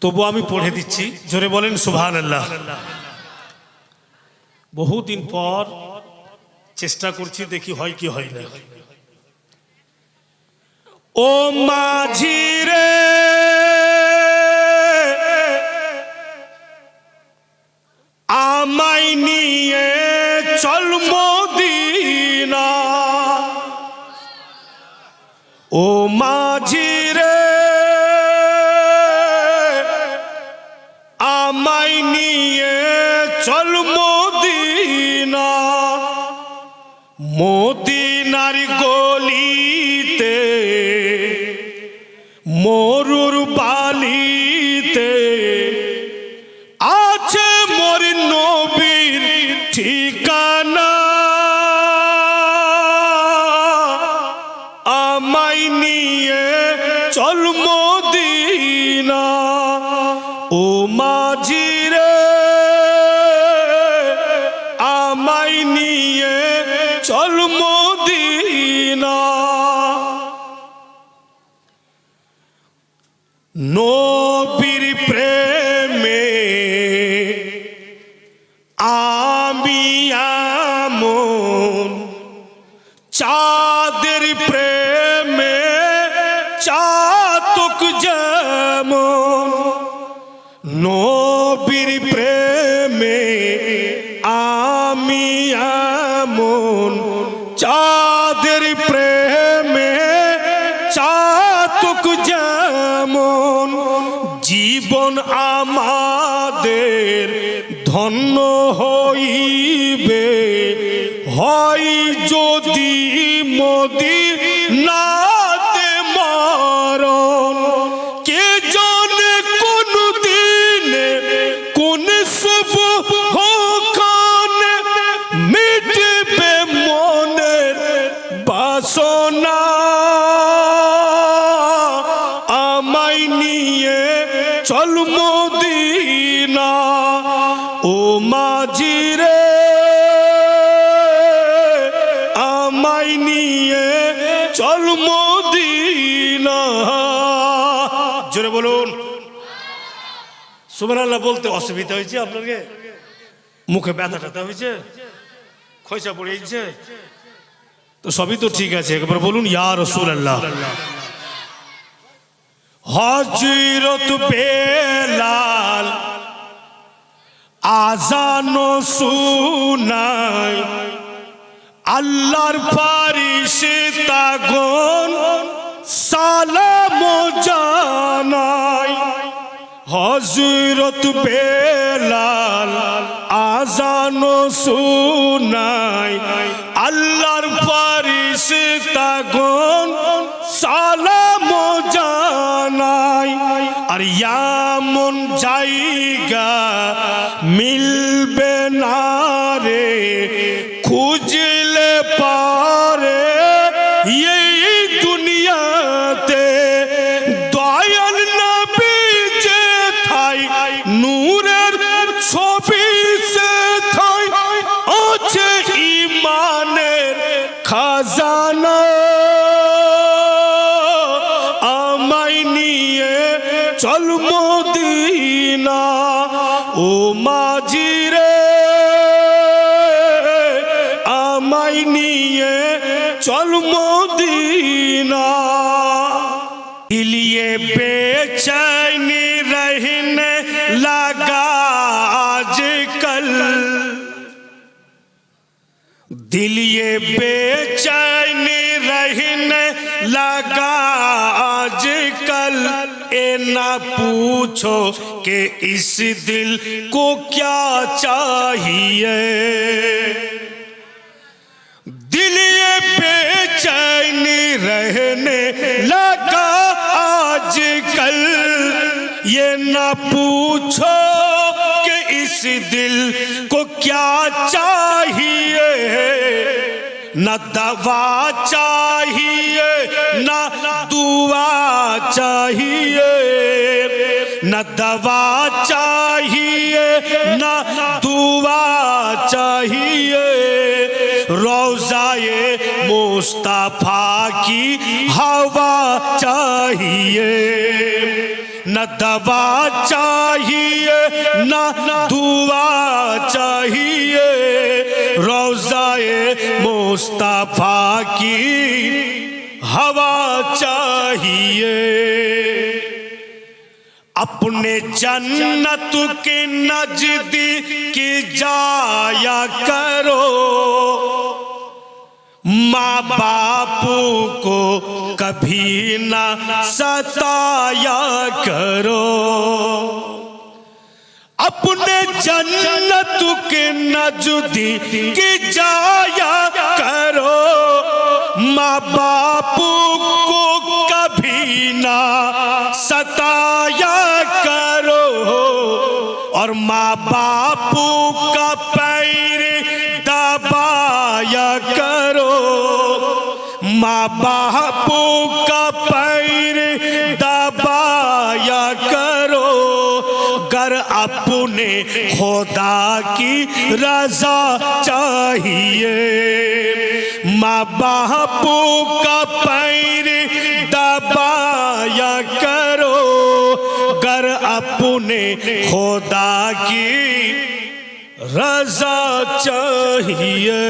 তবু আমি পড়ে দিচ্ছি, জোরে বলেন সুবহানাল্লাহ। বহুদিন পর চেষ্টা করছি, দেখি হয় কি হয় না। ও মাঝি রে আমায় নিয়ে চল মদিনা, ও মাঝি রে আমায় নিয়ে চল মদিনা, মদিনার গলিতে মরুর বালিতে আছে মোর নবীর ঠিকানা, আমায় নিয়ে চল মদিনা, ও মাঝি রে আমায় নিয়ে চল মদিনা। নবীর প্রেমে আমি আমন, চাঁদের প্রেমে চাতক যেমন, নবীর প্রেমে আমি আমন, চাঁদের প্রেমে চাতক যেমন, জীবন আমাদের ধন্য হইবে হয় যদি মদিনাতে মরণ, কে জানে কোন দিনে কোন শুভ হোখানে মিটবে মনের বাসনা, আমায় নিয়ে চল মদিনা, ও মাঝি রে আমায় নিয়ে চল মদিনা। জোরে বলুন সুবহানাল্লাহ। বলতে অসুবিধা হয়েছে আপনাকে? মুখে ব্যথা ট্যাথা হয়েছে? খয়চা পড়েছে? তো সবই তো ঠিক আছে, একবার বলুন ইয়া রাসূলুল্লাহ। হযরত বেলাল আযান শুনায়, আল্লাহর ফারিশতাগণ সালাম জানায়, হযরত বেলাল আযান শুনায়, আল্লাহর ফারিশতাগণ সালাম জানায়, আর এমন জায়গা মিলবে না রে খুঁজলে পারে এই দুনিয়াতে, দয়াল নবী যে থাই নূরের ছবি সে থাই আছে ঈমানের খাজানা, আমায় নিয়ে চল মদিনা, ও মাঝি রে আমায় নিয়ে চল মদিনা। लिए बेचैनी रहने लगा आजकल, दिल ये बेचैनी रहने लगा आजकल, ए ना पूछो कि इस दिल को क्या चाहिए, दिल ये बेचैनी रहने लगा आजकल, ये ना पूछो कि इस दिल को क्या चाहिए, न दवा चाहिए न दुआ चाहिए, न दवा चाहिए न दुआ चाहिए, रोज़ाए मुस्तफा की हवा चाहिए, न दवा चाहिए न दुआ चाहिए, रोज़ाए मुस्तफा की हवा चाहिए। अपने जन्नत के नजदीक जाया करो, माँ बापू को कभी ना सताया करो। अपने जन्नत के नजदीक जाया करो, माँ बापू को कभी ना सताया करो। और माँ बापू का पैर दबाया करो, माँ बापू का पैर दबाया करो। गर अपने खुदा की रजा चाहिए, माँ बापू का पैर दबाया करो। गर अपने खुदा की रजा चाहिए।